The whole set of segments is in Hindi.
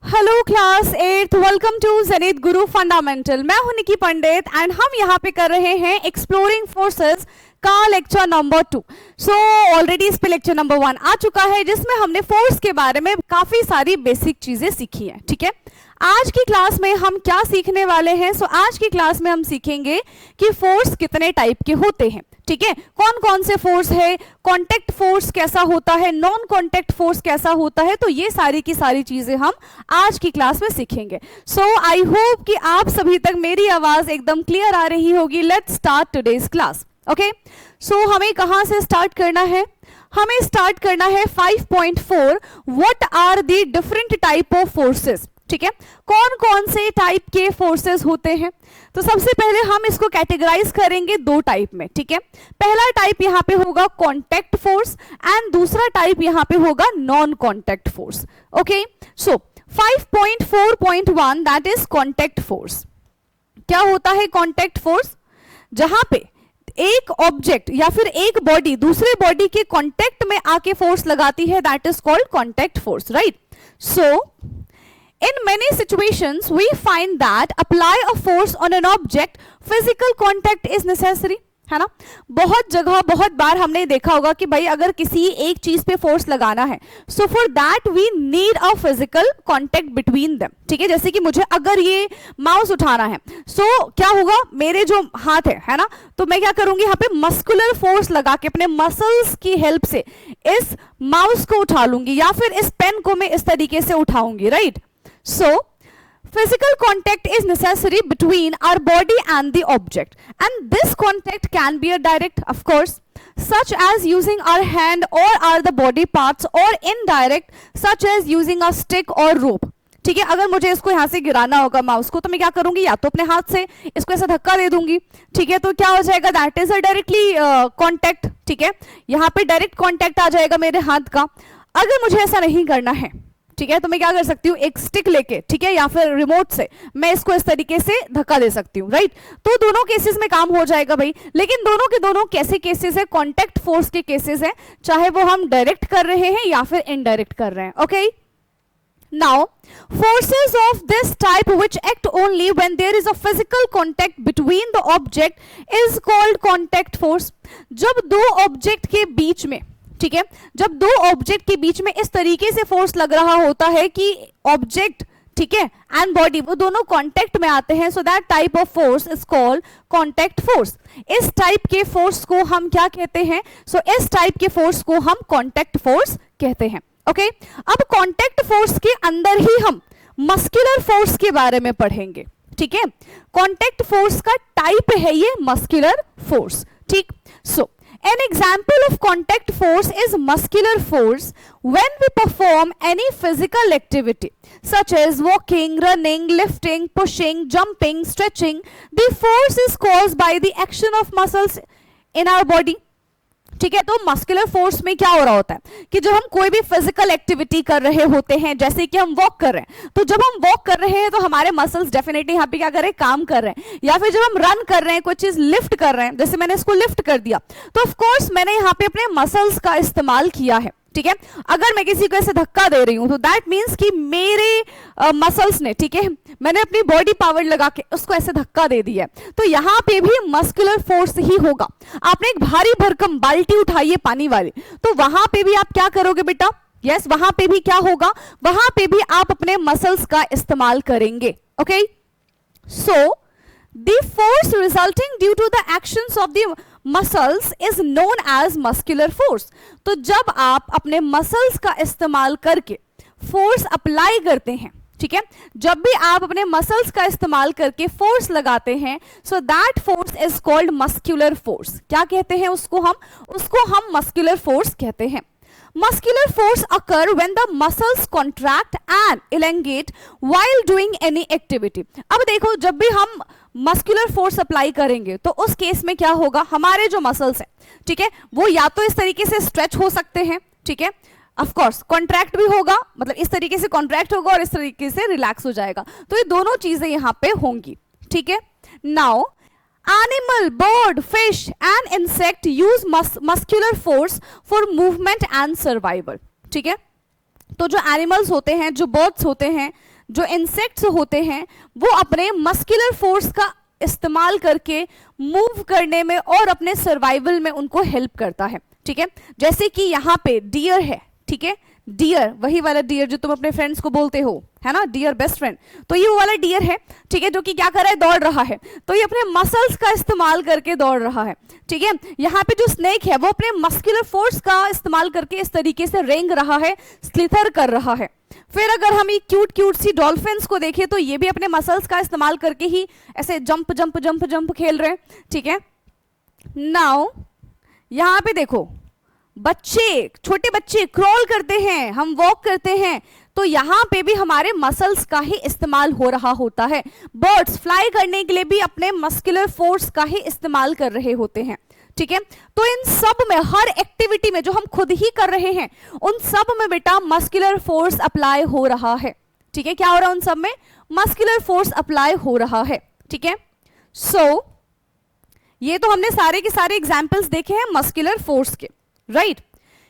Hello class 8th, welcome to Zenith Guru fundamental. मैं हूं निकी पंडित एंड हम यहाँ पे कर रहे हैं एक्सप्लोरिंग फोर्सेस का लेक्चर नंबर 2। सो ऑलरेडी इस पे लेक्चर नंबर 1 आ चुका है जिसमें हमने फोर्स के बारे में काफी सारी बेसिक चीजें सीखी हैं। ठीक है, आज की क्लास में हम क्या सीखने वाले हैं? आज की क्लास में हम सीखेंगे कि फोर्स कितने टाइप के होते हैं। ठीक है, कौन कौन से फोर्स है, कांटेक्ट फोर्स कैसा होता है, नॉन कांटेक्ट फोर्स कैसा होता है, तो ये सारी की सारी चीजें हम आज की क्लास में सीखेंगे। सो आई होप कि आप सभी तक मेरी आवाज एकदम क्लियर आ रही होगी। Let's start today's class. Okay, so हमें कहां से स्टार्ट करना है? हमें स्टार्ट करना है 5.4 what are the different type of forces. ठीक है, कौन कौन से टाइप के फोर्सेस होते हैं? तो सबसे पहले हम इसको कैटेगराइज करेंगे दो टाइप में। ठीक है, पहला टाइप यहां पे होगा कांटेक्ट फोर्स एंड दूसरा टाइप यहां पे होगा non contact force. Okay, so 5.4.1 that is contact force. क्या होता है कांटेक्ट फोर्स? जहां पे एक ऑब्जेक्ट या फिर एक बॉडी दूसरे बॉडी के कांटेक्ट में आके फोर्स लगाती है, that is called contact force, right? So in many situations we find that apply a force on an object physical contact is necessary, है ना? बहुत जगह बहुत बार हमने देखा होगा कि भाई अगर किसी एक चीज पे फोर्स लगाना है, so for that we need a physical contact between them. ठीक है, जैसे कि मुझे अगर ये माउस उठाना है, सो क्या होगा, मेरे जो हाथ है ना, तो मैं क्या करूंगी, यहाँ पे मस्कुलर फोर्स लगा के अपने मसल्स की हेल्प से इस माउस को उठा लूंगी या फिर इस पेन को मैं इस तरीके से उठाऊंगी, right? So, physical contact is necessary between our body and the object, and this contact can be a direct, of course, such as using our hand or are the body parts, or indirect, such as using a stick or rope. ठीक है, अगर मुझे इसको यहाँ से गिराना होगा माउस को, तो मैं क्या करूंगी, या तो अपने हाथ से इसको ऐसा धक्का दे दूंगी। ठीक है, तो क्या हो जाएगा, that is a directly contact. ठीक है, यहाँ पे डायरेक्ट कॉन्टैक्ट आ जाएगा मेरे हाथ का। अगर मुझे ऐसा नहीं करना है, ठीक है, तो मैं क्या कर सकती हूँ, एक स्टिक लेके, ठीक है, या फिर रिमोट से मैं इसको इस तरीके से धक्का दे सकती हूँ, राइट? तो दोनों केसेस में काम हो जाएगा भाई। लेकिन दोनों के दोनों कैसे केसेस है? कांटेक्ट फोर्स के केसेस है, चाहे वो हम डायरेक्ट कर रहे हैं या फिर इनडायरेक्ट कर रहे हैं। Okay, now forces of this type which act only when there is a physical contact between the object is called contact force। जब दो ऑब्जेक्ट के बीच में, ठीक है, जब दो ऑब्जेक्ट के बीच में इस तरीके से फोर्स लग रहा होता है कि ऑब्जेक्ट, ठीक है, एंड बॉडी वो दोनों कांटेक्ट में आते हैं, so that type of force is called contact force. इस टाइप के फोर्स को हम क्या कहते हैं? सो इस टाइप के फोर्स को हम कांटेक्ट फोर्स कहते हैं। ओके, अब कांटेक्ट फोर्स के अंदर ही हम मस्कुलर फोर्स के बारे में पढ़ेंगे। ठीक है, कांटेक्ट फोर्स का टाइप है ये मस्कुलर फोर्स। ठीक, सो an example of contact force is muscular force when we perform any physical activity such as walking, running, lifting, pushing, jumping, stretching. The force is caused by the action of muscles in our body. ठीक है, तो मस्कुलर फोर्स में क्या हो रहा होता है कि जब हम कोई भी फिजिकल एक्टिविटी कर रहे होते हैं, जैसे कि हम वॉक कर रहे हैं, तो जब हम वॉक कर रहे हैं तो हमारे मसल्स डेफिनेटली यहाँ पे क्या कर रहे हैं, काम कर रहे हैं। या फिर जब हम रन कर रहे हैं, कोई चीज लिफ्ट कर रहे हैं, जैसे मैंने इसको लिफ्ट कर दिया, तो ऑफ कोर्स मैंने यहाँ पे अपने मसल्स का इस्तेमाल किया है। ठीक है, अगर मैं किसी को ऐसे धक्का दे रही हूं, तो दैट मींस कि मेरे मसल्स ने, ठीक है, मैंने अपनी बॉडी पावर लगा के उसको ऐसे धक्का दे दिया है, तो यहां पे भी मस्कुलर फोर्स ही होगा। आपने एक भारी भरकम बाल्टी उठाई है पानी वाली, तो वहां पे भी आप क्या करोगे बेटा? यस, वहां पे भी क्या होगा, वहां पे भी आप अपने मसल्स का इस्तेमाल करेंगे। Okay, so the force resulting due to the actions of the muscles is known as muscular force। तो जब आप अपने मसल्स का इस्तेमाल करके फोर्स अप्लाई करते हैं, ठीक है, जब भी आप अपने मसल्स का इस्तेमाल करके फोर्स लगाते हैं, so that force is called muscular force. क्या कहते हैं उसको हम मस्कुलर फोर्स कहते हैं। Muscular force occur when the muscles contract and elongate while doing any activity। अब देखो, जब भी हम मस्कुलर फोर्स अप्लाई करेंगे तो उस केस में क्या होगा, हमारे जो मसल्स हैं, ठीक है, वो या तो इस तरीके से स्ट्रेच हो सकते हैं, ठीक है, ऑफ कोर्स कॉन्ट्रैक्ट भी होगा, मतलब इस तरीके से कॉन्ट्रैक्ट होगा और इस तरीके से रिलैक्स हो जाएगा, तो ये दोनों चीजें यहाँ पे होंगी। ठीक है, now Animal, bird, fish and insect use muscular force for movement and survival। ठीक है, तो जो एनिमल्स होते हैं, जो बर्ड्स होते हैं, जो इंसेक्ट्स होते हैं, वो अपने मस्कुलर फोर्स का इस्तेमाल करके मूव करने में और अपने सर्वाइवल में उनको हेल्प करता है, ठीक है। जैसे कि यहाँ पे डियर है, ठीक है, डियर, वही वाला डियर जो तुम अपने फ्रेंड्स को बोलते हो, है ना, डियर बेस्ट फ्रेंड, तो ये वो वाला डियर है, ठीक है, जो कि क्या कर रहा है, दौड़ रहा है, तो ये अपने मसल्स का इस्तेमाल करके दौड़ रहा है, ठीक है। यहाँ पे जो स्नेक है वो अपने मस्कुलर फोर्स का इस्तेमाल करके इस तरीके से रेंग रहा है, स्लिथर कर रहा है। फिर अगर हम ये क्यूट क्यूट सी डॉल्फिन्स को देखें तो ये भी अपने मसल्स का इस्तेमाल करके ही ऐसे जंप जंप जंप जंप खेल रहे हैं, ठीक है। नाउ यहाँ पे देखो, बच्चे, छोटे बच्चे क्रॉल करते हैं, हम वॉक करते हैं, तो यहाँ पे भी हमारे मसल्स का ही इस्तेमाल हो रहा होता है। बर्ड्स फ्लाई करने के लिए भी अपने मस्कुलर फोर्स का ही इस्तेमाल कर रहे होते हैं, ठीक है। तो इन सब में, हर एक्टिविटी में जो हम खुद ही कर रहे हैं, उन सब में बेटा मस्कुलर फोर्स अप्लाई हो रहा है, ठीक है। क्या हो रहा है उन सब में? मस्कुलर फोर्स अप्लाई हो रहा है, ठीक है। सो ये तो हमने सारे के सारे एग्जाम्पल्स देखे हैं मस्कुलर फोर्स के, राइट।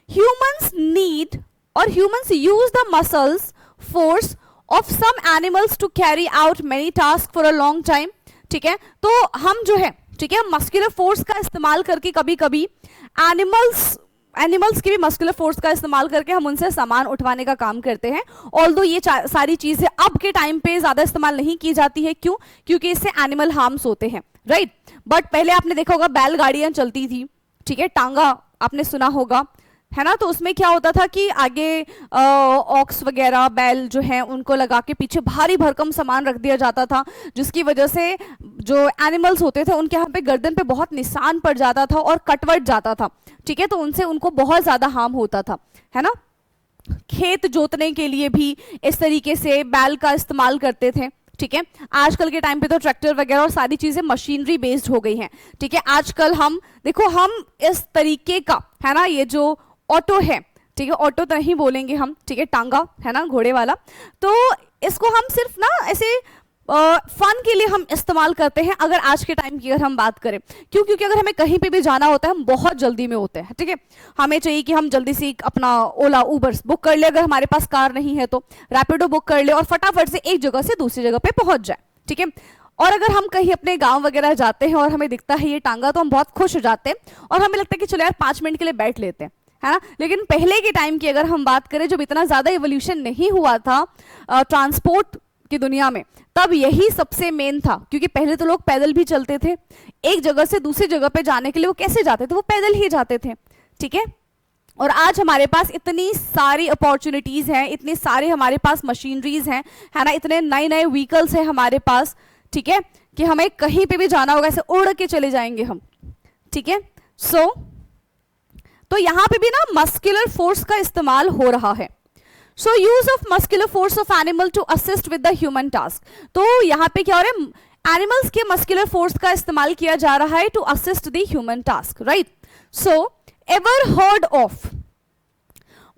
ह्यूमंस नीड और humans use the muscles force of some animals to carry out many task for a long time, ठीक है। तो हम जो है, ठीक है, मस्कुलर फोर्स का इस्तेमाल करके कभी कभी एनिमल्स की भी मस्कुलर फोर्स का इस्तेमाल करके हम उनसे सामान उठवाने का काम करते हैं। ऑल्दो ये सारी चीजें अब के टाइम पे ज्यादा इस्तेमाल नहीं की जाती है, क्यों? क्योंकि इससे एनिमल हार्म्स होते हैं, राइट। बट पहले आपने देखा होगा बैलगाड़ियां चलती थी, ठीक है, टांगा आपने सुना होगा, है ना। तो उसमें क्या होता था कि आगे ऑक्स वगैरह, बैल जो है, उनको लगा के पीछे भारी भरकम सामान रख दिया जाता था, जिसकी वजह से जो एनिमल्स होते थे उनके यहाँ पे गर्दन पे बहुत निशान पड़ जाता था और कटवट जाता था, ठीक है। तो उनसे उनको बहुत ज्यादा हार्म होता था, है ना। खेत जोतने के लिए भी इस तरीके से बैल का इस्तेमाल करते थे, ठीक है। आजकल के टाइम पे तो ट्रैक्टर वगैरह और सारी चीजें मशीनरी बेस्ड हो गई हैं, ठीक है। आजकल हम देखो, हम इस तरीके का, है ना, ये जो ऑटो है, ठीक है, ऑटो तो नहीं बोलेंगे हम, ठीक है, टांगा, है ना, घोड़े वाला, तो इसको हम सिर्फ ना ऐसे फन के लिए हम इस्तेमाल करते हैं, अगर आज के टाइम की अगर हम बात करें। क्यों? क्योंकि अगर हमें कहीं पे भी जाना होता है, हम बहुत जल्दी में होते हैं, ठीक है। हमें चाहिए कि हम जल्दी से अपना ओला, उबर्स बुक कर ले, अगर हमारे पास कार नहीं है तो रैपिडो बुक कर ले और फटाफट से एक जगह से दूसरी जगह पे पहुंच जाए, ठीक है। और अगर हम कहीं अपने गांव वगैरह जाते हैं और हमें दिखता है ये टांगा, तो हम बहुत खुश हो जाते हैं और हमें लगता है कि चलो यार 5 मिनट के लिए बैठ लेते हैं, है ना। लेकिन पहले के टाइम की अगर हम बात करें, जब इतना ज्यादा इवोल्यूशन नहीं हुआ था ट्रांसपोर्ट की दुनिया में, तब यही सबसे मेन था। क्योंकि पहले तो लोग पैदल भी चलते थे, एक जगह से दूसरी जगह पे जाने के लिए वो कैसे जाते थे? वो पैदल ही जाते थे, ठीक है। और आज हमारे पास इतनी सारी अपॉर्चुनिटीज हैं, इतनी सारे हमारे पास मशीनरीज हैं, है ना, इतने नए नए व्हीकल्स हैं हमारे पास, ठीक है, कि हमें कहीं पे भी जाना होगा ऐसे उड़ के चले जाएंगे हम, ठीक है। तो यहां पे भी ना मस्कुलर फोर्स का इस्तेमाल हो रहा है। So use of muscular force of animal to assist with the human task. तो यहां पे क्या हो रहा है? एनिमल्स के मस्कुलर फोर्स का इस्तेमाल किया जा रहा है to assist the human task, right. So ever heard of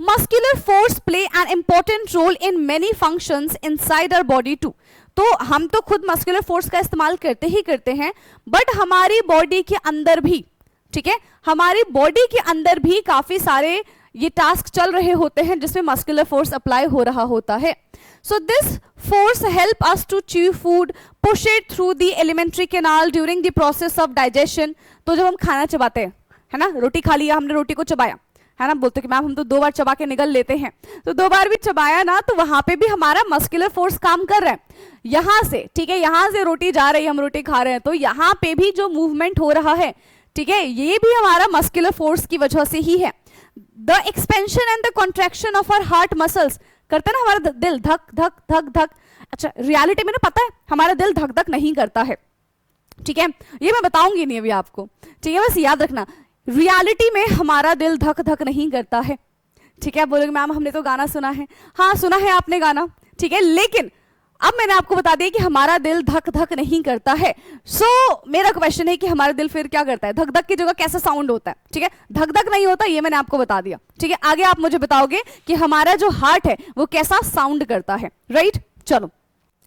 muscular force play an important role in many functions inside our body too. तो हम तो खुद मस्कुलर फोर्स का इस्तेमाल करते ही करते हैं, बट हमारी बॉडी के अंदर भी, ठीक है, हमारी बॉडी के अंदर भी काफी सारे ये टास्क चल रहे होते हैं जिसमें मस्कुलर फोर्स अप्लाई हो रहा होता है। So this force help us to chew food, push it through the alimentary canal during the process of digestion. तो जब हम खाना चबाते हैं, है ना, रोटी खा लिया हमने, रोटी को चबाया, है ना, बोलते कि मैम हम तो 2 बार चबा के निगल लेते हैं, तो 2 बार भी चबाया ना, तो वहां पे भी हमारा मस्कुलर फोर्स काम कर रहा है। यहां से, ठीक है, यहां से रोटी जा रही है, हम रोटी खा रहे हैं, तो यहां पे भी जो मूवमेंट हो रहा है, ठीक है, ये भी हमारा मस्कुलर फोर्स की वजह से ही है। The expansion and the contraction of our heart muscles, करता है ना हमारा दिल धक धक धक धक। अच्छा, रियलिटी में ना पता है हमारा दिल धक धक नहीं करता है, ठीक है, ये मैं बताऊंगी नहीं अभी आपको, ठीक है, बस याद रखना, रियलिटी में हमारा दिल धक धक नहीं करता है, ठीक है। आप बोलोगे मैम हमने तो गाना सुना है, हाँ सुना है आपने गाना, ठीक है, लेकिन अब मैंने आपको बता दिया कि हमारा दिल धक धक नहीं करता है। सो मेरा क्वेश्चन है कि हमारा दिल फिर क्या करता है? धक धक की जगह कैसा साउंड होता है? ठीक है, धक धक नहीं होता, ये मैंने आपको बता दिया, ठीक है। आगे आप मुझे बताओगे कि हमारा जो हार्ट है वो कैसा साउंड करता है, राइट। चलो,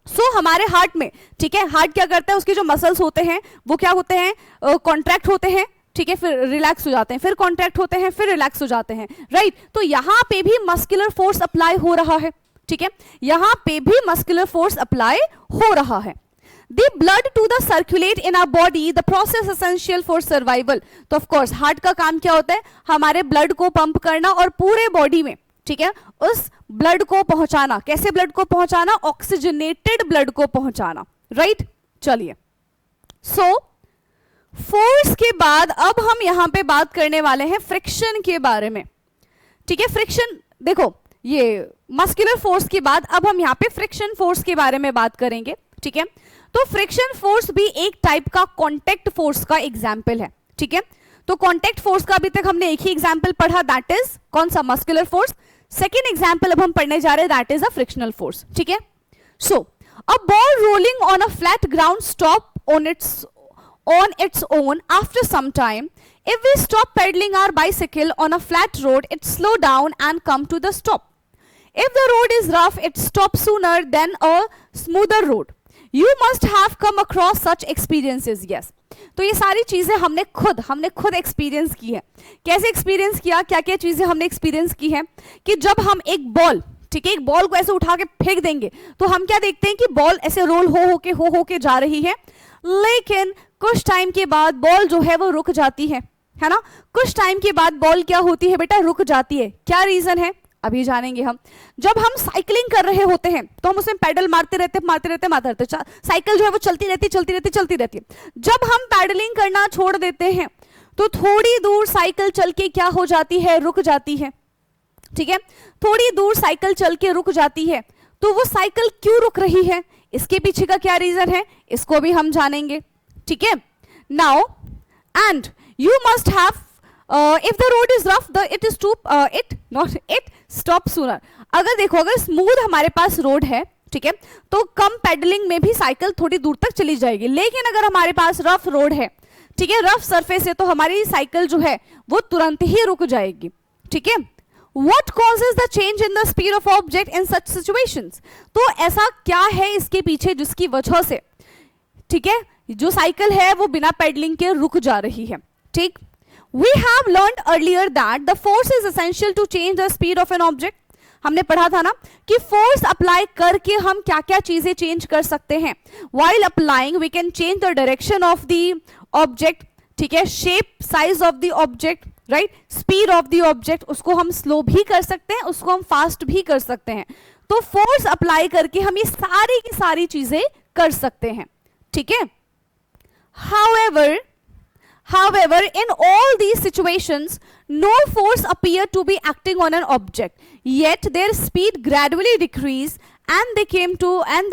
सो हमारे हार्ट में, ठीक है, हार्ट क्या करता है? उसके जो मसल्स होते हैं वो क्या होते हैं? कॉन्ट्रैक्ट होते हैं, ठीक है, फिर रिलैक्स हो जाते हैं, फिर कॉन्ट्रैक्ट होते हैं, फिर रिलैक्स हो जाते हैं, राइट। तो यहां पे भी मस्कुलर फोर्स अप्लाई हो रहा है, ठीक है, यहां पे भी मस्कुलर फोर्स अप्लाई हो रहा है। The blood to the circulate in our body, the process essential for survival। तो ऑफ कोर्स हार्ट का काम क्या होता है, हमारे ब्लड को पंप करना और पूरे बॉडी में, ठीक है, उस ब्लड को पहुंचाना। कैसे ब्लड को पहुंचाना, ऑक्सीजनेटेड ब्लड को पहुंचाना, राइट। चलिए, सो फोर्स के बाद अब हम यहां पे बात करने वाले हैं फ्रिक्शन के बारे में, ठीक है। फ्रिक्शन, देखो ये मस्कुलर फोर्स के बाद अब हम यहां पे फ्रिक्शन फोर्स के बारे में बात करेंगे, ठीक है। तो फ्रिक्शन फोर्स भी एक टाइप का कांटेक्ट फोर्स का एग्जाम्पल है, ठीक है। तो कांटेक्ट फोर्स का अभी तक हमने एक ही एग्जाम्पल पढ़ा, दैट इज कौन सा, मस्कुलर फोर्स। सेकेंड एग्जाम्पल अब हम पढ़ने जा रहे हैं, that is a frictional force, ठीक है। So a ball rolling on a flat ground stop on its own after some time. If we stop pedaling our bicycle on a flat road, it slow down and come to the stop. If the road is rough, it stops sooner than a smoother road. You must have come across such experiences. Yes. तो ये सारी चीजें हमने खुद एक्सपीरियंस की है। कैसे एक्सपीरियंस किया, क्या क्या चीजें हमने एक्सपीरियंस की है कि जब हम एक बॉल, ठीक है, एक बॉल को ऐसे उठा के फेंक देंगे तो हम क्या देखते हैं कि बॉल ऐसे रोल हो के जा रही है, लेकिन कुछ टाइम के बाद बॉल जो है वो रुक जाती है ना। कुछ टाइम के बाद बॉल क्या होती है बेटा, रुक जाती है। क्या रीजन है अभी जानेंगे हम। जब हम साइकिलिंग कर रहे होते हैं तो हम उसमें पैडल मारते रहते, साइकिल जो है वो चलती रहती है। जब हम पैडलिंग करना छोड़ देते हैं तो थोड़ी दूर साइकिल चल के क्या हो जाती है, रुक जाती है, ठीक है। थोड़ी दूर साइकिल चल के रुक जाती है, तो वो साइकिल क्यों रुक रही है, इसके पीछे का क्या रीजन है, इसको भी हम जानेंगे, ठीक है। Now and you must have if the road is rough it stop sooner. अगर देखो, अगर स्मूथ हमारे पास रोड है, ठीक है, तो कम पेडलिंग में भी साइकिल थोड़ी दूर तक चली जाएगी। लेकिन अगर हमारे पास रफ रोड है, ठीक है, रफ सरफेस है, तो हमारी साइकिल जो है वो तुरंत ही रुक जाएगी, ठीक है। What causes the change in the speed of object in such situations? तो ऐसा क्या है इसके पीछे जिसकी वजह से, ठीक है, जो साइकिल है वो बिना पेडलिंग के रुक जा रही है, ठीक। We have learned earlier that the force is essential to change the speed of an object. हमने पढ़ा था ना कि फोर्स अप्लाई करके हम क्या क्या चीजें चेंज कर सकते हैं। While applying we can change the direction of the object, ठीक है, shape, size of the object, right, speed of the object, उसको हम स्लो भी कर सकते हैं, उसको हम फास्ट भी कर सकते हैं। तो फोर्स अप्लाई करके हम ये सारी की सारी चीजें कर सकते हैं, ठीक है। However, in all these situations, no force appear to be acting on an object, yet their speed gradually decrease and they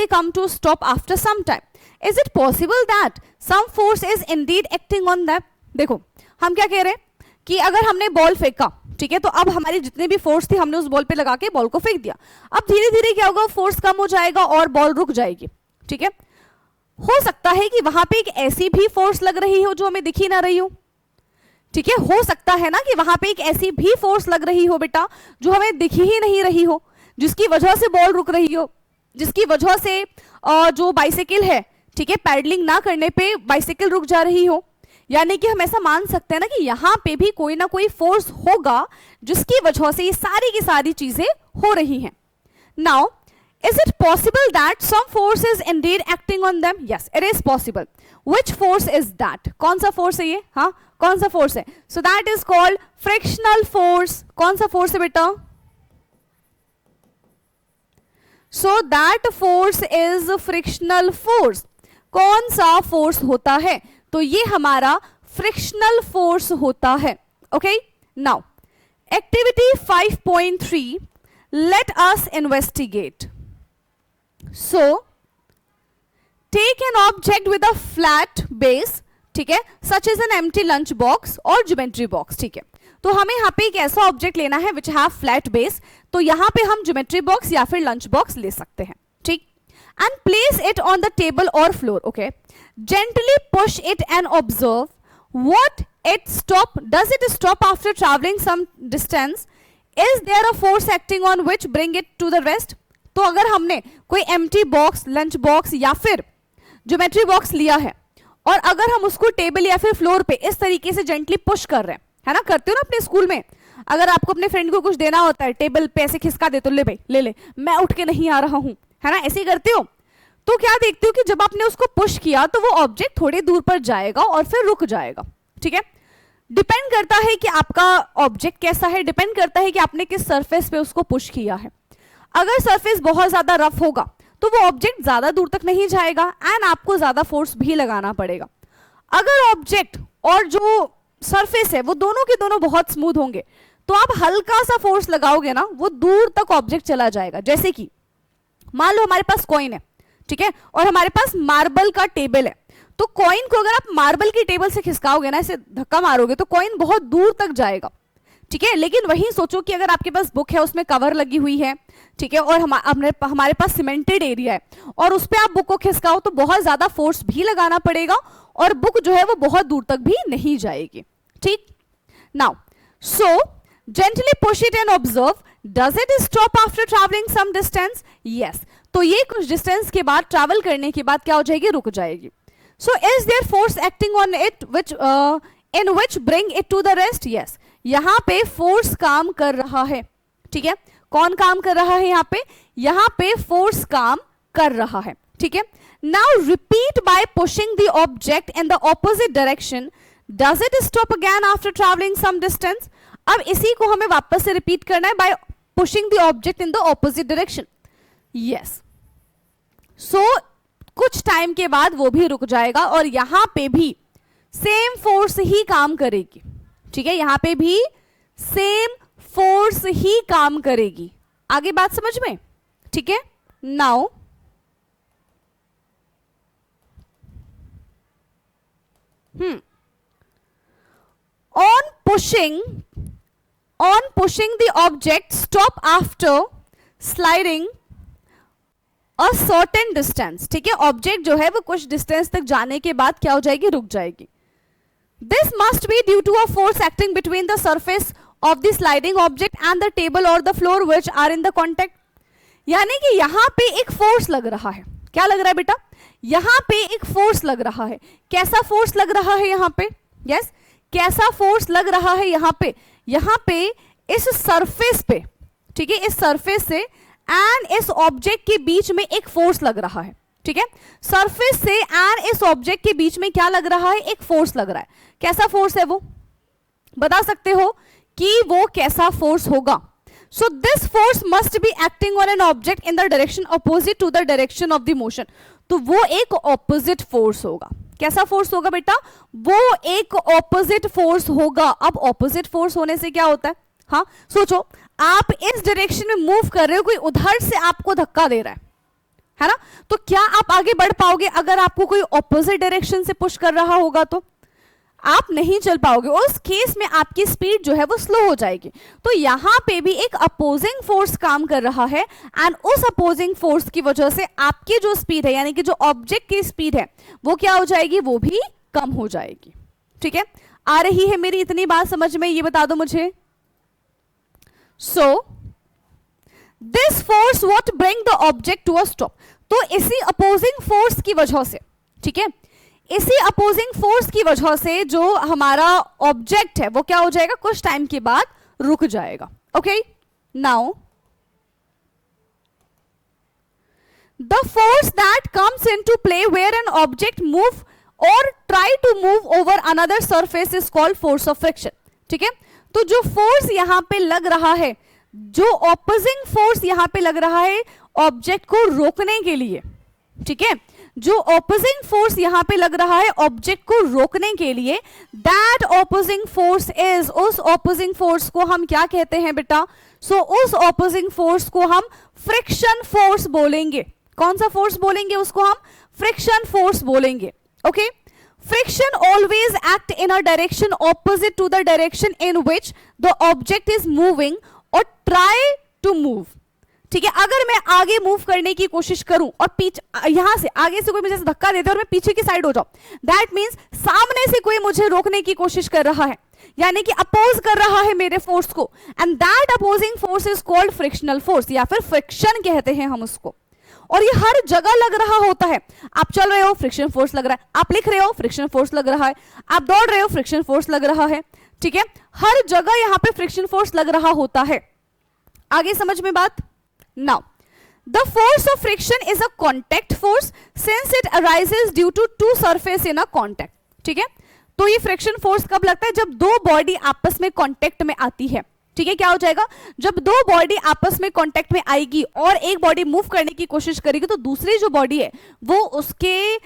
come to stop after some time. Is it possible that some force is indeed acting on them? देखो, हम क्या कह रहे हैं कि अगर हमने बॉल फेंका, ठीक है, तो अब हमारी जितनी भी फोर्स थी हमने उस बॉल पे लगा के बॉल को फेंक दिया। अब धीरे धीरे क्या होगा, फोर्स कम हो जाएगा और बॉल रुक जाएगी, ठीक है। हो सकता है कि वहां पे एक ऐसी भी फोर्स लग रही हो जो हमें दिखी ना रही हो, ठीक है। हो सकता है ना कि वहां पे एक ऐसी भी फोर्स लग रही हो बेटा जो हमें दिखी ही नहीं रही हो, जिसकी वजह से बॉल रुक रही हो, जिसकी वजह से जो बाइसाइकिल है, ठीक है, पैडलिंग ना करने पे बाइसाइकिल रुक जा रही हो। यानी कि हम ऐसा मान सकते हैं ना कि यहां पे भी कोई ना कोई फोर्स होगा जिसकी वजह से ये सारी की सारी चीजें हो रही हैं। Now is it possible that some force is indeed acting on them? Yes, it is possible. Which force is that? कौन सा फोर्स है ये, हाँ, कौन सा फोर्स है? So that is called frictional force. कौन सा फोर्स है बेटा? So that force is frictional force. कौन सा फोर्स होता है? तो ये हमारा फ्रिक्शनल फोर्स होता है। Okay, now activity 5.3, let us investigate. So take an object with a flat base, ठीक है, such as an empty lunch box or geometry box, ठीक है। तो हमें यहाँ पे एक ऐसा ऑब्जेक्ट लेना है which have flat base, तो यहाँ पे हम ज्योमेट्री बॉक्स या फिर लंच बॉक्स ले सकते हैं, ठीक। and place it on the table or floor. Okay, gently push it and observe what it stop. Does it stop after traveling some distance? Is there a force acting on which bring it to the rest? तो अगर हमने कोई empty box, lunch box या फिर ज्योमेट्री बॉक्स लिया है और अगर हम उसको टेबल या फिर फ्लोर पे इस तरीके से जेंटली पुश कर रहे हैं, है ना, करते हो ना अपने स्कूल में, अगर आपको अपने फ्रेंड को कुछ देना होता है, टेबल पे ऐसे खिसका दे तो ले भाई ले ले, मैं उठ के नहीं आ रहा हूं, है ना, ऐसे ही करते हो। तो क्या देखते हो कि जब आपने उसको पुश किया तो वो ऑब्जेक्ट थोड़ी दूर पर जाएगा और फिर रुक जाएगा। ठीक है, डिपेंड करता है कि आपका ऑब्जेक्ट कैसा है, डिपेंड करता है कि आपने किस सरफेस पे उसको पुश किया है। अगर सरफेस बहुत ज्यादा रफ होगा तो वो ऑब्जेक्ट ज्यादा दूर तक नहीं जाएगा एंड आपको ज्यादा फोर्स भी लगाना पड़ेगा। अगर ऑब्जेक्ट और जो सरफेस है वो दोनों के दोनों बहुत स्मूथ होंगे तो आप हल्का सा फोर्स लगाओगे ना, वो दूर तक ऑब्जेक्ट चला जाएगा। जैसे कि मान लो हमारे पास कॉइन है, ठीक है, और हमारे पास मार्बल का टेबल है, तो कॉइन को अगर आप मार्बल की टेबल से खिसकाओगे ना, ऐसे धक्का मारोगे तो कॉइन बहुत दूर तक जाएगा। ठीक है, लेकिन वहीं सोचो कि अगर आपके पास बुक है, उसमें कवर लगी हुई है, ठीक है, और हमारे पास सीमेंटेड एरिया है और उस पर आप बुक को खिसकाओ तो बहुत ज्यादा फोर्स भी लगाना पड़ेगा और बुक जो है वो बहुत दूर तक भी नहीं जाएगी। ठीक, now so gently push it and observe, does it stop after traveling some distance? Yes, तो ये कुछ डिस्टेंस के बाद, ट्रैवल करने के बाद क्या हो जाएगी, रुक जाएगी। So is there force acting on it which in which bring it to the rest? Yes, यहाँ पे फोर्स काम कर रहा है। ठीक है, कौन काम कर रहा है यहाँ पे? यहाँ पे फोर्स काम कर रहा है। ठीक है, now repeat by pushing the object in the opposite direction. Does it stop again after traveling some distance? अब इसी को हमें वापस से रिपीट करना है by pushing the object in the opposite direction. Yes, so कुछ टाइम के बाद वो भी रुक जाएगा और यहां पे भी सेम फोर्स ही काम करेगी। ठीक है, यहां पे भी सेम फोर्स ही काम करेगी। आगे बात समझ में? ठीक है, now on pushing the object stop after sliding a certain distance। ठीक है, ऑब्जेक्ट जो है वो कुछ डिस्टेंस तक जाने के बाद क्या हो जाएगी, रुक जाएगी। This must be due to a force acting between the surface of the sliding object and the table or the floor which are in the contact। यानी कि यहां पे एक फोर्स लग रहा है। क्या लग रहा है बेटा? यहां पे एक फोर्स लग रहा है। कैसा फोर्स लग रहा है यहां पे? यस, कैसा फोर्स लग रहा है यहाँ पे? यहाँ पे इस सरफेस पे, ठीक है, इस सरफेस से एंड इस ऑब्जेक्ट के बीच में एक फोर्स लग रहा है। ठीक है, सरफेस से एंड इस ऑब्जेक्ट के बीच में क्या लग रहा है, एक फोर्स लग रहा है। कैसा फोर्स है वो? बता सकते हो कि वो कैसा फोर्स होगा? So this force must be acting on an object in the direction opposite to the direction of the motion. तो वो एक ऑपोजिट फोर्स होगा। कैसा फोर्स होगा बेटा? वो एक ऑपोजिट फोर्स होगा। अब ऑपोजिट फोर्स होने से क्या होता है? हाँ, सोचो, आप इस डायरेक्शन में मूव कर रहे हो, कोई उधर से आपको धक्का दे रहा है ना, तो क्या आप आगे बढ़ पाओगे? अगर आपको कोई ऑपोजिट डायरेक्शन से पुश कर रहा होगा तो आप नहीं चल पाओगे। उस केस में आपकी स्पीड जो है वो स्लो हो जाएगी। तो यहां पे भी एक अपोजिंग फोर्स काम कर रहा है एंड उस अपोजिंग फोर्स की वजह से आपकी जो स्पीड है, यानी कि जो ऑब्जेक्ट की स्पीड है, वो क्या हो जाएगी, वो भी कम हो जाएगी। ठीक है, आ रही है मेरी इतनी बात समझ में? ये बता दो मुझे। So this force what bring the object to a stop. तो इसी अपोजिंग फोर्स की वजह से, ठीक है, इसी अपोजिंग फोर्स की वजह से जो हमारा ऑब्जेक्ट है वो क्या हो जाएगा, कुछ टाइम के बाद रुक जाएगा। Okay, now the force that comes into play where an object move और try to move over another surface is called force of friction. ठीक है, तो जो फोर्स यहां पे लग रहा है, जो ऑपोजिंग फोर्स यहां पे लग रहा है ऑब्जेक्ट को रोकने के लिए, ठीक है, जो ऑपोजिंग फोर्स यहां पे लग रहा है ऑब्जेक्ट को रोकने के लिए, दैट ऑपोजिंग फोर्स इज, उस ऑपोजिंग फोर्स को हम क्या कहते हैं बेटा? सो उस ऑपोजिंग फोर्स को हम फ्रिक्शन फोर्स बोलेंगे। कौन सा फोर्स बोलेंगे उसको हम? फ्रिक्शन फोर्स बोलेंगे। Okay, friction always act in a direction opposite to the direction in which the object is moving और ट्राई टू मूव। ठीक है, अगर मैं आगे मूव करने की कोशिश करूं और पीछे, यहां से आगे से कोई मुझे धक्का देते और मैं पीछे की साइड हो जाऊं, दैट मींस सामने से कोई मुझे रोकने की कोशिश कर रहा है, यानी कि अपोज कर रहा है मेरे फोर्स को, and that opposing force is called frictional force, या फिर फ्रिक्शन कहते हैं हम उसको। और ये हर जगह लग रहा होता है। आप चल रहे हो, फ्रिक्शन फोर्स लग रहा है, आप लिख रहे हो, फ्रिक्शन फोर्स लग रहा है, आप दौड़ रहे हो, फ्रिक्शन फोर्स लग रहा है, ठीक है, हर जगह यहां पे फ्रिक्शन फोर्स लग रहा होता है। आगे समझ में बात? Now the force of friction is a contact force since it arises due to two surface in a contact, ठीक है। तो ये फ्रिक्शन फोर्स कब लगता है? जब दो बॉडी आपस में कांटेक्ट में आती है, ठीक है। क्या हो जाएगा? जब दो बॉडी आपस में कांटेक्ट में आएगी और एक बॉडी मूव करने की कोशिश करेगी तो दूसरी जो बॉडी है वो उसके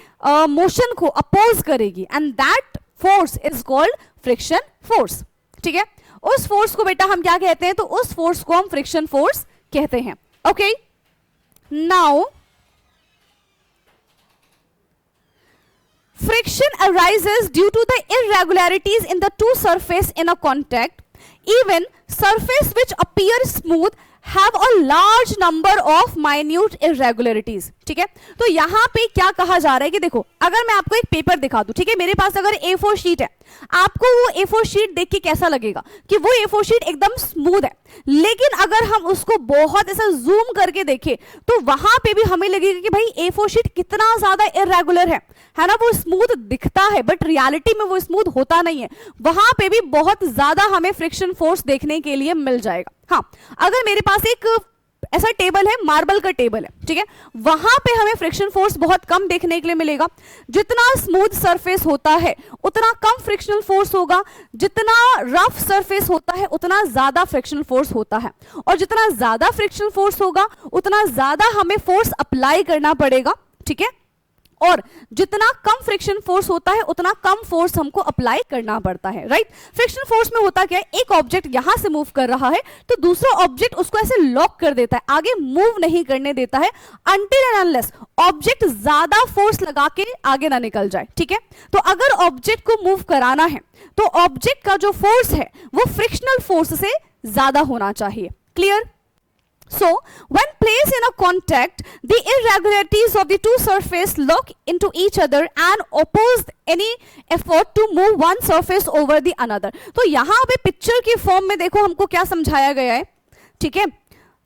मोशन को अपोज करेगी, and that force is called friction force, ठीक है। उस फोर्स को बेटा हम क्या कहते हैं? तो उस फोर्स को हम फ्रिक्शन फोर्स कहते हैं। Okay, now friction arises due to the irregularities in the two surface in a contact. Even surface which appear smooth have a large number of minute irregularities, ठीक है। तो यहां पे क्या कहा जा रहा है कि देखो, अगर मैं आपको एक पेपर दिखा दूं, ठीक है, मेरे पास अगर A4 शीट है, आपको वो A4 शीट देख के कैसा लगेगा कि वो A4 शीट एकदम स्मूथ है, लेकिन अगर हम उसको बहुत ऐसा जूम करके देखें तो वहां पे भी हमें लगेगा कि भाई A4 शीट कितना ज्यादा इरेगुलर है ना, वो स्मूथ दिखता है बट रियलिटी में वो स्मूथ होता नहीं है। वहां पे भी बहुत ज्यादा हमें फ्रिक्शन फोर्स देखने के लिए मिल जाएगा। हाँ, अगर मेरे पास एक ऐसा टेबल है, मार्बल का टेबल है, ठीक है, वहां पे हमें फ्रिक्शन फोर्स बहुत कम देखने के लिए मिलेगा। जितना स्मूथ सरफेस होता है उतना कम फ्रिक्शनल फोर्स होगा, जितना रफ सरफेस होता है उतना ज्यादा फ्रिक्शनल फोर्स होता है, और जितना ज्यादा फ्रिक्शनल फोर्स होगा उतना ज्यादा हमें फोर्स अप्लाई करना पड़ेगा, ठीक है, और जितना कम फ्रिक्शन फोर्स होता है उतना कम फोर्स हमको अप्लाई करना पड़ता है, राइट। फ्रिक्शन फोर्स में होता क्या है? एक ऑब्जेक्ट यहां से मूव कर रहा है तो दूसरा ऑब्जेक्ट उसको ऐसे लॉक कर देता है, आगे मूव नहीं करने देता है अनटिल एंड अनलेस ऑब्जेक्ट ज्यादा फोर्स लगा के आगे ना निकल जाए, ठीक है। तो अगर ऑब्जेक्ट को मूव कराना है तो ऑब्जेक्ट का जो फोर्स है वो फ्रिक्शनल फोर्स से ज्यादा होना चाहिए। Clear? So, when placed in a contact, the irregularities of the two surface lock into each other and oppose any effort to move one surface over the another. तो यहाँ पे पिक्चर की फॉर्म में देखो हमको क्या समझाया गया है, ठीक है।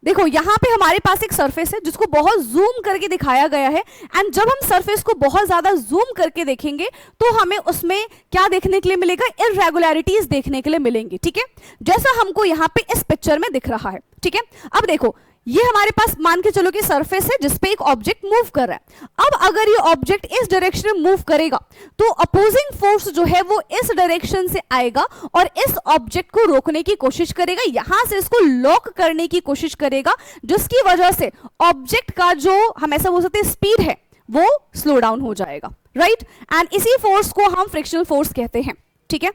देखो यहाँ पे हमारे पास एक सरफेस है जिसको बहुत जूम करके दिखाया गया है, एंड जब हम सरफेस को बहुत ज्यादा जूम करके देखेंगे तो हमें उसमें क्या देखने के लिए मिलेगा? इररेगुलरिटीज देखने के लिए मिलेंगी, ठीक है, जैसा हमको यहाँ पे इस पिक्चर में दिख रहा है, ठीक है। अब देखो ये हमारे पास मान के चलो कि सरफेस है जिसपे एक ऑब्जेक्ट मूव कर रहा है। अब अगर ये ऑब्जेक्ट इस डायरेक्शन में मूव करेगा तो अपोजिंग फोर्स जो है वो इस डायरेक्शन से आएगा और इस ऑब्जेक्ट को रोकने की कोशिश करेगा, यहां से इसको लॉक करने की कोशिश करेगा, जिसकी वजह से ऑब्जेक्ट का जो हम ऐसा बोल सकते हैं स्पीड है वो स्लो डाउन हो जाएगा, राइट। एंड इसी फोर्स को हम फ्रिक्शनल फोर्स कहते हैं, ठीक है।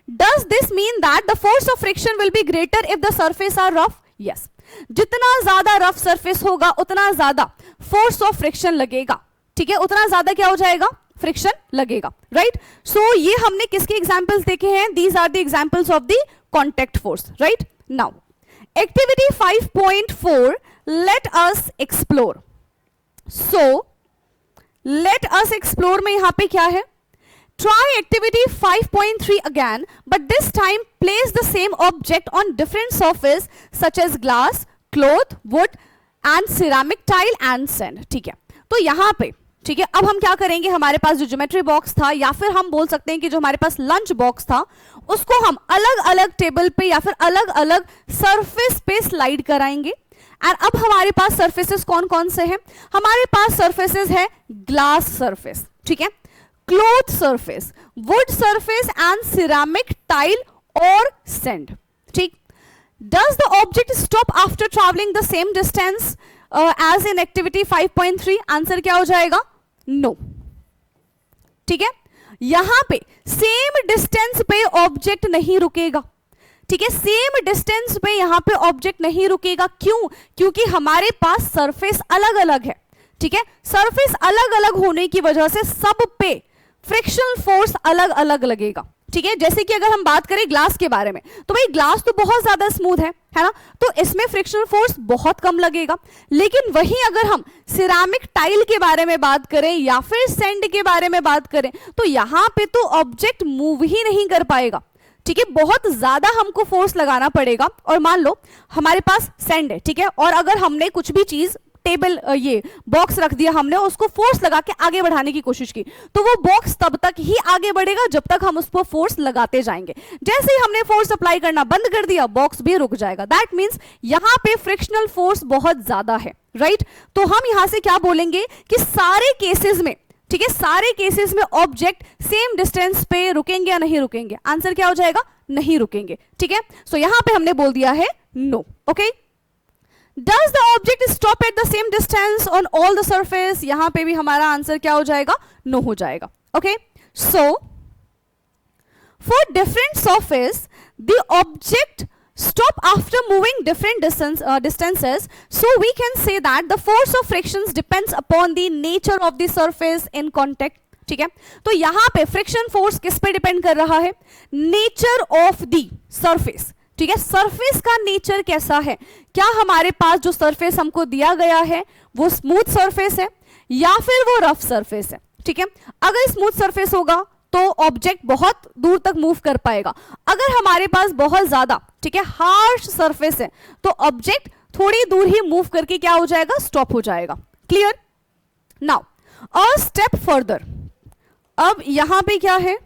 Does this mean that the force of friction will be greater if the surface are rough? Yes. जितना ज्यादा रफ सरफेस होगा उतना ज्यादा फोर्स ऑफ फ्रिक्शन लगेगा, ठीक है, उतना ज्यादा क्या हो जाएगा? फ्रिक्शन लगेगा, राइट। सो ये हमने किसके एग्जांपल्स देखे हैं? These are the examples of the contact force, right. Now activity 5.4 let us explore. So let us explore में यहां पे क्या है? Try activity 5.3 again, but this time place the same object on different surface such as glass, cloth, wood and ceramic tile and sand, ठीक है। तो यहाँ पे, ठीक है, अब हम क्या करेंगे? हमारे पास जो ज्योमेट्री बॉक्स था या फिर हम बोल सकते हैं कि जो हमारे पास लंच बॉक्स था उसको हम अलग अलग टेबल पे या फिर अलग अलग सरफेस पे स्लाइड कराएंगे। एंड अब हमारे पास सरफेसेस कौन कौन से हैं? हमारे पास सरफेसेस है ग्लास सरफेस, ठीक है, cloth surface, wood surface and ceramic tile और सैंड, ठीक। Does the object stop after travelling the same distance as in activity 5.3? Answer क्या हो जाएगा? नो, ठीक है। यहां पे सेम डिस्टेंस पे ऑब्जेक्ट नहीं रुकेगा, ठीक है, सेम डिस्टेंस पे यहां पे ऑब्जेक्ट नहीं रुकेगा। क्यों? क्योंकि हमारे पास सरफेस अलग अलग है, ठीक है। सरफेस अलग अलग होने की वजह से सब पे फ्रिक्शनल फोर्स अलग अलग लगेगा, ठीक है। जैसे कि अगर हम बात करें ग्लास के बारे में तो भाई ग्लास तो बहुत ज्यादा स्मूथ है ना, तो इसमें फ्रिक्शनल फोर्स बहुत कम लगेगा। लेकिन वहीं अगर हम सिरामिक टाइल के बारे में बात करें या फिर सैंड के बारे में बात करें तो यहां पे तो ऑब्जेक्ट मूव ही नहीं कर पाएगा, ठीक है, बहुत ज्यादा हमको फोर्स लगाना पड़ेगा। और मान लो हमारे पास सैंड है, ठीक है, और अगर हमने कुछ भी चीज टेबल ये बॉक्स रख दिया हमने, उसको फोर्स लगा के आगे बढ़ाने की कोशिश की, तो वो बॉक्स तब तक ही आगे बढ़ेगा जब तक हम उस पर फोर्स लगाते जाएंगे। जैसे ही हमने फोर्स अप्लाई करना बंद कर दिया, बॉक्स भी रुक जाएगा। दैट मीन्स यहां पे फ्रिक्शनल फोर्स बहुत ज्यादा है, राइट। तो हम यहां से क्या बोलेंगे कि सारे केसेस में, ठीक है, सारे केसेस में ऑब्जेक्ट सेम डिस्टेंस पे रुकेंगे या नहीं रुकेंगे? आंसर क्या हो जाएगा? नहीं रुकेंगे, ठीक है। सो यहां पे हमने बोल दिया है no, okay. Does the object stop at the same distance on all the surface? यहां पे भी हमारा आंसर क्या हो जाएगा? नो हो जाएगा, okay. So for different surface the object stop after moving different distances, so we can say that the force of frictions depends upon the nature of the surface in contact, ठीक है। तो यहां पे फ्रिक्शन फोर्स किस पे डिपेंड कर रहा है? नेचर ऑफ द सरफेस, ठीक है। सरफेस का नेचर कैसा है? क्या हमारे पास जो सरफेस हमको दिया गया है वो स्मूथ सरफेस है या फिर वो रफ सरफेस है, ठीक है। अगर स्मूथ सरफेस होगा तो ऑब्जेक्ट बहुत दूर तक मूव कर पाएगा। अगर हमारे पास बहुत ज्यादा, ठीक है, हार्श सरफेस है तो ऑब्जेक्ट थोड़ी दूर ही मूव करके क्या हो जाएगा? स्टॉप हो जाएगा। Clear? Now a step further, अब यहां पे क्या है?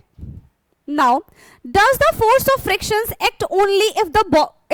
Now does the force of frictions act only if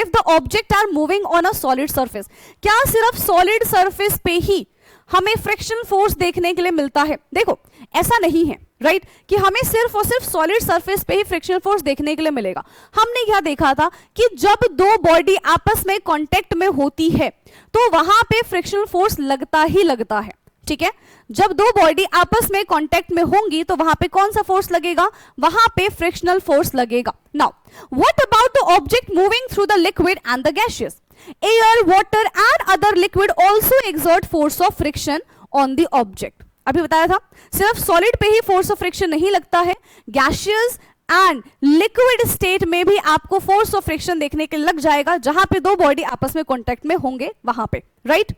the object are moving on a solid surface? क्या सिर्फ सॉलिड सरफेस पे ही हमें फ्रिक्शन फोर्स देखने के लिए मिलता है? देखो ऐसा नहीं है, राइट, कि हमें सिर्फ और सिर्फ सॉलिड सरफेस पे ही फ्रिक्शन फोर्स देखने के लिए मिलेगा। हमने क्या देखा था कि जब दो बॉडी आपस में कांटेक्ट में होती है तो वहां पे फ्रिक्शन फोर्स लगता ही लगता है, ठीक है। जब दो बॉडी आपस में कांटेक्ट में होंगी तो वहां पे कौन सा फोर्स लगेगा? वहां पे फ्रिक्शनल फोर्स लगेगा। Now what about the object moving through the liquid and the gaseous? Air, water and other liquid also exert force of friction on the object. अभी बताया था सिर्फ सॉलिड पे ही फोर्स ऑफ फ्रिक्शन नहीं लगता है, गैसियस एंड लिक्विड स्टेट में भी आपको फोर्स ऑफ फ्रिक्शन देखने के लग जाएगा जहां पे दो बॉडी आपस में कांटेक्ट में होंगे वहां पे, right.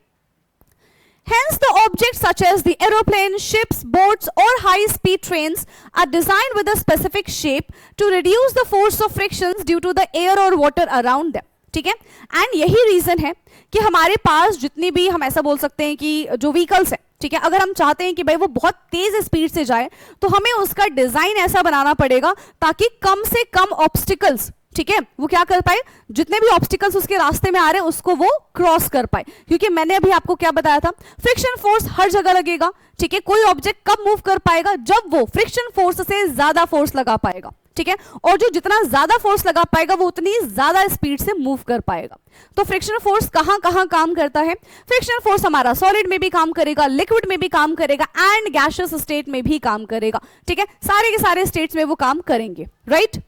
Hence, the objects such as the aeroplane, ships, boats, or high-speed trains are designed with a specific shape to reduce the force of frictions due to the air or water around them. ठीक है। एंड यही रीजन है कि हमारे पास जितनी भी, हम ऐसा बोल सकते हैं कि जो व्हीकल्स है, ठीक है, अगर हम चाहते हैं कि भाई वो बहुत तेज स्पीड से जाए तो हमें उसका डिजाइन ऐसा बनाना पड़ेगा ताकि कम से कम ऑब्स्टिकल्स, ठीक है, वो क्या कर पाए? जितने भी ऑब्स्टिकल्स उसके रास्ते में आ रहे हैं उसको वो क्रॉस कर पाए। क्योंकि मैंने अभी आपको क्या बताया था, फ्रिक्शन फोर्स हर जगह लगेगा, ठीक है। कोई ऑब्जेक्ट कब मूव कर पाएगा? जब वो फ्रिक्शन फोर्स से ज्यादा फोर्स लगा पाएगा, ठीक है। और जो जितना ज्यादा फोर्स लगा पाएगा वो उतनी ज्यादा स्पीड से मूव कर पाएगा। तो फ्रिक्शन फोर्स कहां कहां काम करता है? फ्रिक्शन फोर्स हमारा सॉलिड में भी काम करेगा, लिक्विड में भी काम करेगा एंड गैसियस स्टेट में भी काम करेगा, ठीक है। सारे के सारे स्टेट्स में वो काम करेंगे, राइट।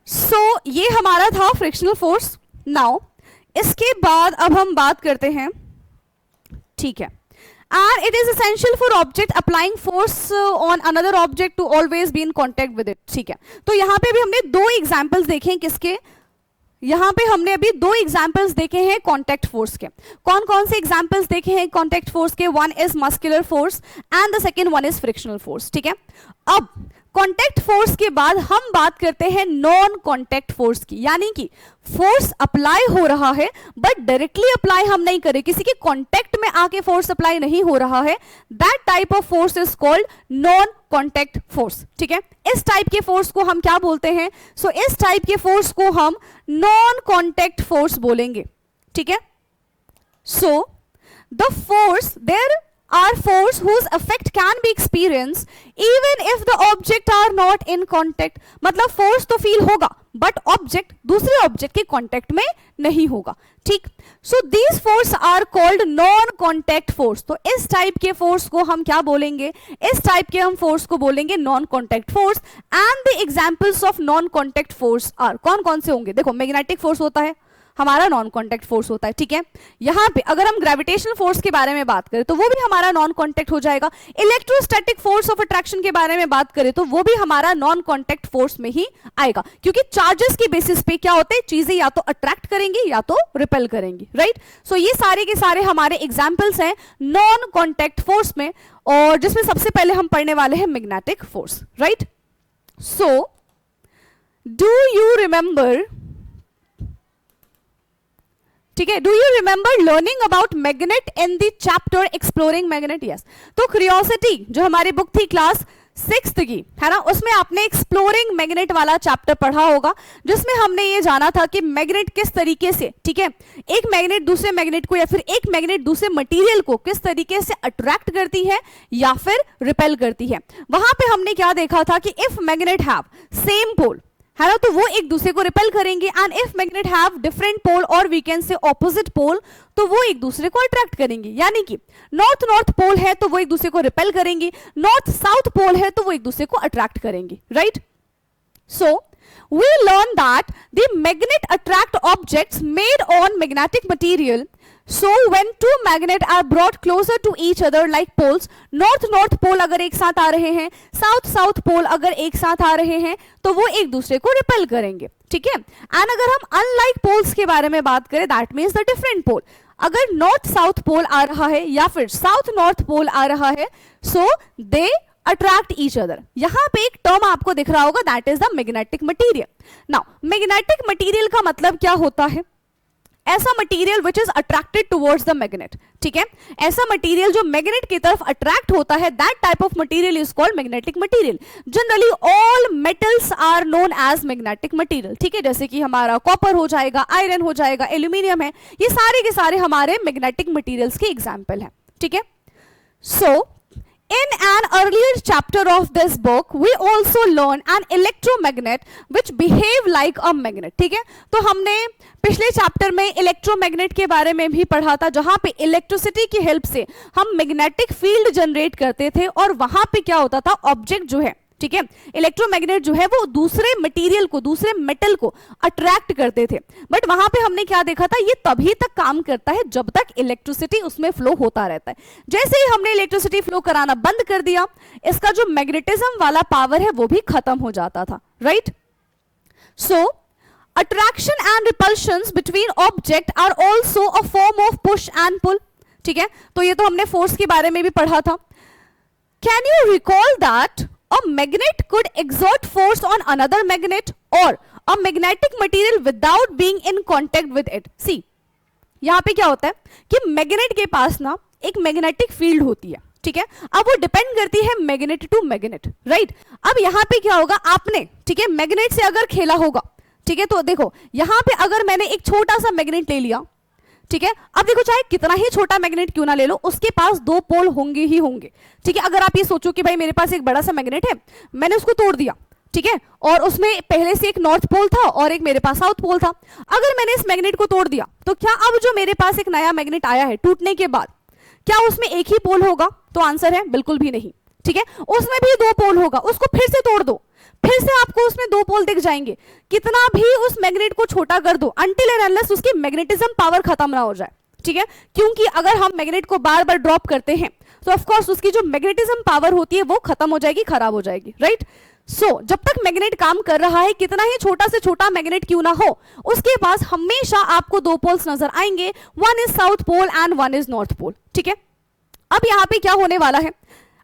सो ये हमारा था फ्रिक्शनल फोर्स। नाउ इसके बाद अब हम बात करते हैं, ठीक है, and it is essential for object applying force on another object to always be in contact with it, ठीक है। तो यहां पे भी हमने दो एग्जांपल्स देखे हैं, किसके? यहां पे हमने अभी दो एग्जांपल्स देखे हैं कांटेक्ट फोर्स के। कौन कौन से एग्जांपल्स देखे हैं कांटेक्ट फोर्स के? One is muscular force and the second one is frictional force, ठीक है। अब कांटेक्ट फोर्स के बाद हम बात करते हैं नॉन कांटेक्ट फोर्स की, यानी कि फोर्स अप्लाई हो रहा है बट डायरेक्टली अप्लाई हम नहीं करें, किसी के कांटेक्ट में आके फोर्स अप्लाई नहीं हो रहा है। That type of force is called non contact force, ठीक है। इस टाइप के फोर्स को हम क्या बोलते हैं? सो इस टाइप के फोर्स को हम नॉन कांटेक्ट फोर्स बोलेंगे, ठीक है। So the force there are force whose effect can be experienced even if the object are not in contact। मतलब फोर्स तो फील होगा बट ऑब्जेक्ट दूसरे ऑब्जेक्ट के कांटेक्ट में नहीं होगा, ठीक। So these force are called non contact force. तो इस टाइप के फोर्स को हम क्या बोलेंगे? इस टाइप के हम फोर्स को बोलेंगे non contact force. And the examples of non contact force are, कौन कौन से होंगे? देखो मैग्नेटिक फोर्स होता है, हमारा नॉन कांटेक्ट फोर्स होता है, ठीक है। यहां पे अगर हम ग्रेविटेशनल फोर्स के बारे में बात करें तो वो भी हमारा नॉन कांटेक्ट हो जाएगा। इलेक्ट्रोस्टैटिक फोर्स ऑफ अट्रैक्शन के बारे में बात करें तो वो भी हमारा नॉन कांटेक्ट फोर्स में ही आएगा, क्योंकि चार्जेस की बेसिस पे क्या होते हैं, चीजें या तो अट्रैक्ट करेंगी या तो रिपेल करेंगी, राइट। सो ये सारे के सारे हमारे एग्जाम्पल्स हैं नॉन कांटेक्ट फोर्स में, और जिसमें सबसे पहले हम पढ़ने वाले हैं magnetic force, right. So do you remember ठीक है, do you remember learning about magnet in the chapter exploring magnet? Yes, तो क्यूरियोसिटी जो हमारी बुक थी क्लास 6th की, है ना, उसमें आपने एक्सप्लोरिंग मैग्नेट वाला चैप्टर पढ़ा होगा, जिसमें हमने ये जाना था कि मैग्नेट किस तरीके से, ठीक है, एक मैग्नेट दूसरे मैग्नेट को या फिर एक मैग्नेट दूसरे मटेरियल को किस तरीके से अट्रैक्ट करती है या फिर रिपेल करती है। वहां पे हमने क्या देखा था कि if magnet have same pole, है ना, तो वो एक दूसरे को रिपेल करेंगे, and if magnet have different pole और we can say opposite pole, तो वो एक दूसरे को अट्रैक्ट करेंगे। यानी कि नॉर्थ नॉर्थ पोल है तो वो एक दूसरे को रिपेल करेंगे, नॉर्थ साउथ पोल है तो वो एक दूसरे को अट्रैक्ट करेंगे, right. So we learn that the magnet attract objects made on magnetic material. So when two magnets are brought closer to each other like poles, north north pole अगर एक साथ आ रहे हैं, south south pole अगर एक साथ आ रहे हैं, तो वो एक दूसरे को रिपेल करेंगे, ठीक है। एंड अगर हम अनलाइक पोल्स के बारे में बात करें, दैट मीन्स द डिफरेंट पोल, अगर नॉर्थ साउथ पोल आ रहा है या फिर साउथ नॉर्थ पोल आ रहा है, सो दे अट्रैक्ट ईच अदर। यहां पे एक टर्म आपको दिख रहा होगा, that is the magnetic material. Now magnetic material का मतलब क्या होता है? ऐसा material which is attracted towards the magnet, ठीक है, ऐसा मटेरियल जो मैग्नेट की तरफ अट्रैक्ट होता है, that type of material is called magnetic material. Generally all metals are known as magnetic material, ठीक है, जैसे कि हमारा कॉपर हो जाएगा, आयरन हो जाएगा, एल्यूमिनियम है, ये सारे के सारे हमारे मैग्नेटिक मटेरियल्स के एग्जाम्पल हैं, ठीक है। सो in an earlier chapter of this book we also learn an electromagnet which behave like a magnet, ठीक है। तो हमने पिछले चैप्टर में इलेक्ट्रोमैग्नेट के बारे में भी पढ़ा था, जहां पे इलेक्ट्रिसिटी की हेल्प से हम मैग्नेटिक फील्ड जनरेट करते थे, और वहां पे क्या होता था, ऑब्जेक्ट जो है, ठीक है, इलेक्ट्रोमैग्नेट जो है वो दूसरे मटेरियल को, दूसरे मेटल को अट्रैक्ट करते थे। बट वहां पे हमने क्या देखा था, ये तभी तक काम करता है जब तक इलेक्ट्रिसिटी उसमें फ्लो होता रहता है। जैसे ही हमने इलेक्ट्रिसिटी फ्लो कराना बंद कर दिया, इसका जो मैग्नेटिज्म वाला पावर है वो भी खत्म हो जाता था, right. So attraction and repulsions between object are also a form of push and pull, ठीक है, तो ये तो हमने फोर्स के बारे में भी पढ़ा था। Can you recall that a magnet could exert force on another magnet or a magnetic material without being in contact with it? See, यहाँ पे क्या होता है कि मैग्नेट के पास ना एक मैग्नेटिक फील्ड होती है, ठीक है, अब वो डिपेंड करती है मैग्नेट टू मैग्नेट, राइट। अब यहाँ पे क्या होगा, आपने, ठीक है, मैग्नेट से अगर खेला होगा, ठीक है, तो देखो यहाँ पे अगर मैंने एक छोटा सा मैग्नेट ले लिया, ठीक है, अब देखो चाहे कितना ही छोटा मैग्नेट क्यों ना ले लो, उसके पास दो पोल होंगे ही होंगे, ठीक है। अगर आप ये सोचो कि भाई मेरे पास एक बड़ा सा मैग्नेट है, मैंने उसको तोड़ दिया, ठीक है, और उसमें पहले से एक नॉर्थ पोल था और एक मेरे पास साउथ पोल था, अगर मैंने इस मैग्नेट को तोड़ दिया, तो क्या अब जो मेरे पास एक नया मैग्नेट आया है टूटने के बाद, क्या उसमें एक ही पोल होगा? तो आंसर है बिल्कुल भी नहीं, ठीक है, उसमें भी दो पोल होगा। उसको फिर से तोड़ दो, फिर से आपको उसमें दो पोल दिख जाएंगे। कितना भी उस मैग्नेट को छोटा कर दो, अनटिल एंड अनलेस उसकी मैग्नेटिज्म पावर खत्म ना हो जाए, ठीक है, क्योंकि अगर हम मैग्नेट को बार बार ड्रॉप करते हैं तो ऑफ कोर्स उसकी जो मैग्नेटिज्म पावर होती है वो खत्म हो जाएगी, खराब हो जाएगी, राइट। सो जब तक मैग्नेट काम कर रहा है, कितना ही छोटा से छोटा मैग्नेट क्यों ना हो, उसके पास हमेशा आपको दो पोल्स नजर आएंगे, one is south pole and one is north pole, ठीक है। अब यहाँ पे क्या होने वाला है,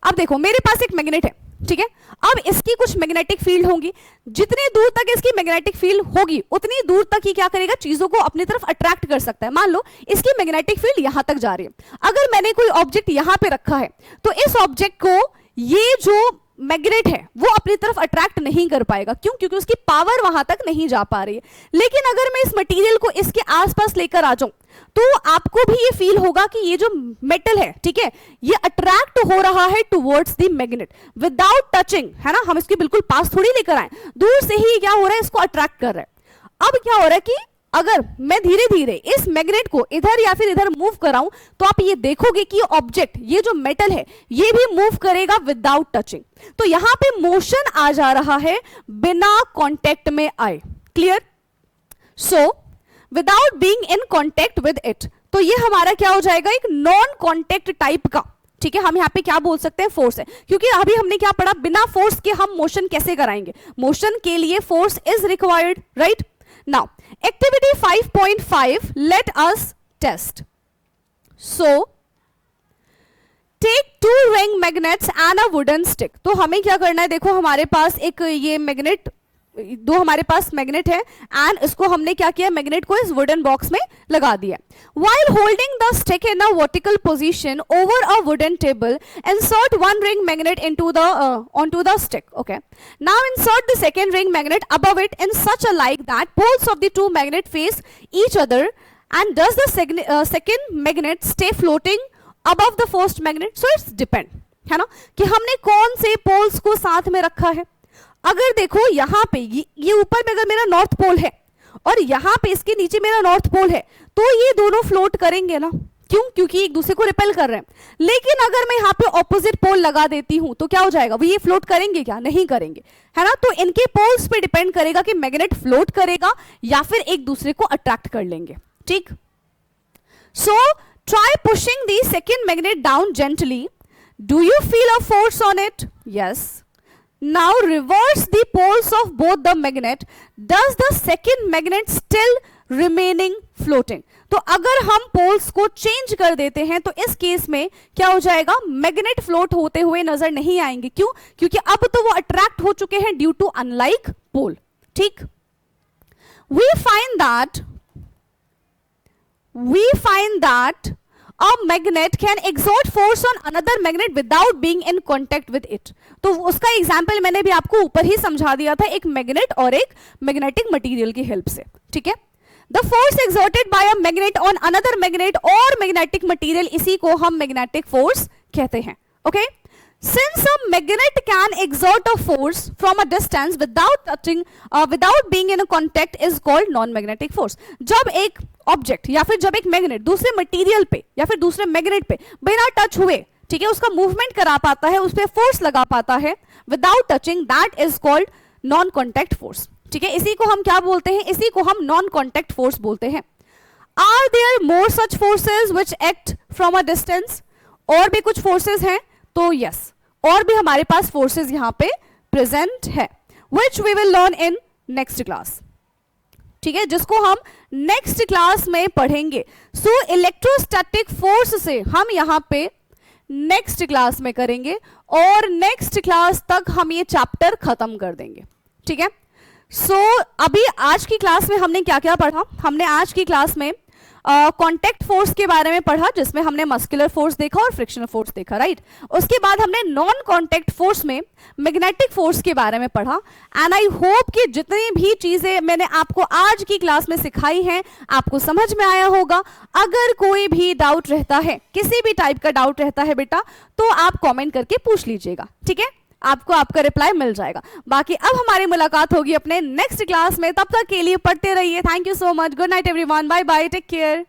अब देखो मेरे पास एक मैग्नेट है, ठीक है, अब इसकी कुछ मैग्नेटिक फील्ड होगी, जितनी दूर तक इसकी मैग्नेटिक फील्ड होगी उतनी दूर तक ही क्या करेगा, चीजों को अपनी तरफ अट्रैक्ट कर सकता है। मान लो इसकी मैग्नेटिक फील्ड यहां तक जा रही है, अगर मैंने कोई ऑब्जेक्ट यहां पे रखा है, तो इस ऑब्जेक्ट को ये जो मैग्नेट है वो अपनी तरफ अट्रैक्ट नहीं कर पाएगा, क्यों? क्योंकि उसकी पावर वहां तक नहीं जा पा रही है। लेकिन अगर मैं इस मटेरियल को इसके आसपास लेकर आ जाऊं, तो आपको भी ये फील होगा कि ये जो मेटल है, ठीक है, ये अट्रैक्ट हो रहा है towards the magnet without touching, है ना, हम इसके बिल्कुल पास थोड़ी लेकर आए, दूर से ही क्या हो रहा है, इसको अट्रैक्ट कर रहा है। अब क्या हो रहा है कि अगर मैं धीरे धीरे इस मैग्नेट को इधर या फिर इधर मूव कराऊं, तो आप ये देखोगे कि ऑब्जेक्ट, ये जो मेटल है, ये भी मूव करेगा विदाउट टचिंग। तो यहां पे मोशन आ जा रहा है बिना कांटेक्ट में आए, clear. So without being in contact with it, तो ये हमारा क्या हो जाएगा, एक नॉन कांटेक्ट टाइप का, ठीक है। हम यहाँ पे क्या बोल सकते हैं, फोर्स है, क्योंकि अभी हमने क्या पढ़ा, बिना फोर्स के हम मोशन कैसे कराएंगे, मोशन के लिए force is required, right. Now, activity 5.5, let us test. So, take two ring magnets and a wooden stick. तो हमें क्या करना है, देखो हमारे पास एक ये मैग्नेट दो हमारे पास मैग्नेट है एंड इसको हमने क्या किया, मैग्नेट को इस वुडन बॉक्स में लगा दिया. While holding the stick in a vertical position over a wooden table, insert one ring magnet onto the stick. Okay. Now insert the second ring magnet above it in such a like that poles of the two magnet face each other. And does the second magnet stay floating above the first magnet? So it's depend, है ना, कि हमने कौन से पोल्स को साथ में रखा है. अगर देखो यहाँ पे ये ऊपर में अगर मेरा नॉर्थ पोल है और यहाँ पे इसके नीचे मेरा नॉर्थ पोल है, तो ये दोनों फ्लोट करेंगे ना. क्यों? क्योंकि एक दूसरे को रिपेल कर रहे हैं. लेकिन अगर मैं यहाँ पे ऑपोजिट पोल लगा देती हूं तो क्या हो जाएगा, वो ये फ्लोट करेंगे क्या? नहीं करेंगे, है ना. तो इनके पोल्स पे डिपेंड करेगा कि मैग्नेट फ्लोट करेगा या फिर एक दूसरे को अट्रैक्ट कर लेंगे. ठीक. So try pushing the second magnet down gently. Do you feel a force on it? Yes. Now reverse the poles of both the magnet. Does the second magnet still remaining floating? तो अगर हम पोल्स को चेंज कर देते हैं तो इस केस में क्या हो जाएगा, मैग्नेट फ्लोट होते हुए नजर नहीं आएंगे. क्यों? क्योंकि अब तो वो अट्रैक्ट हो चुके हैं ड्यू टू अनलाइक पोल. ठीक. We find that a magnet can exert force on another magnet without being in contact with it. तो उसका एग्जाम्पल मैंने भी आपको ऊपर ही समझा दिया था, एक मैग्नेट और एक मैग्नेटिक मटेरियल की हेल्प से. ठीक है. The force exerted by a magnet on another magnet or magnetic material, इसी को हम magnetic force कहते हैं. Okay. Since a magnet can exert a force from a distance without being in a contact is called non-magnetic force. जब एक ऑब्जेक्ट या फिर जब एक मैग्नेट दूसरे मटेरियल पे या फिर दूसरे मैग्नेट पे बिना टच हुए, ठीक है, उसका मूवमेंट करा पाता है, उस पे फोर्स लगा पाता है without touching, that is called non contact force. ठीक है. इसी को हम क्या बोलते हैं? इसी को हम नॉन कॉन्टैक्ट फोर्स बोलते हैं. Are there more such forces which act from a distance? और भी कुछ फोर्सेज हैं? तो यस, और भी हमारे पास फोर्सेज यहां पे प्रेजेंट है, which we will learn in next class. ठीक है, जिसको हम नेक्स्ट क्लास में पढ़ेंगे. सो इलेक्ट्रोस्टैटिक फोर्स से हम यहां पे नेक्स्ट क्लास में करेंगे और नेक्स्ट क्लास तक हम ये चैप्टर खत्म कर देंगे. ठीक है. सो अभी आज की क्लास में हमने क्या क्या पढ़ा? हमने आज की क्लास में कॉन्टैक्ट फोर्स के बारे में पढ़ा, जिसमें हमने मस्कुलर फोर्स देखा और फ्रिक्शनल फोर्स देखा. राइट. उसके बाद हमने नॉन कॉन्टैक्ट फोर्स में मैग्नेटिक फोर्स के बारे में पढ़ा. एंड आई होप कि जितनी भी चीजें मैंने आपको आज की क्लास में सिखाई हैं आपको समझ में आया होगा. अगर कोई भी डाउट रहता है, किसी भी टाइप का डाउट रहता है बेटा, तो आप कॉमेंट करके पूछ लीजिएगा. ठीक है. आपको आपका रिप्लाई मिल जाएगा. बाकी अब हमारी मुलाकात होगी अपने नेक्स्ट क्लास में. तब तक के लिए पढ़ते रहिए. Thank you so much. Good night everyone. Bye bye. Take care.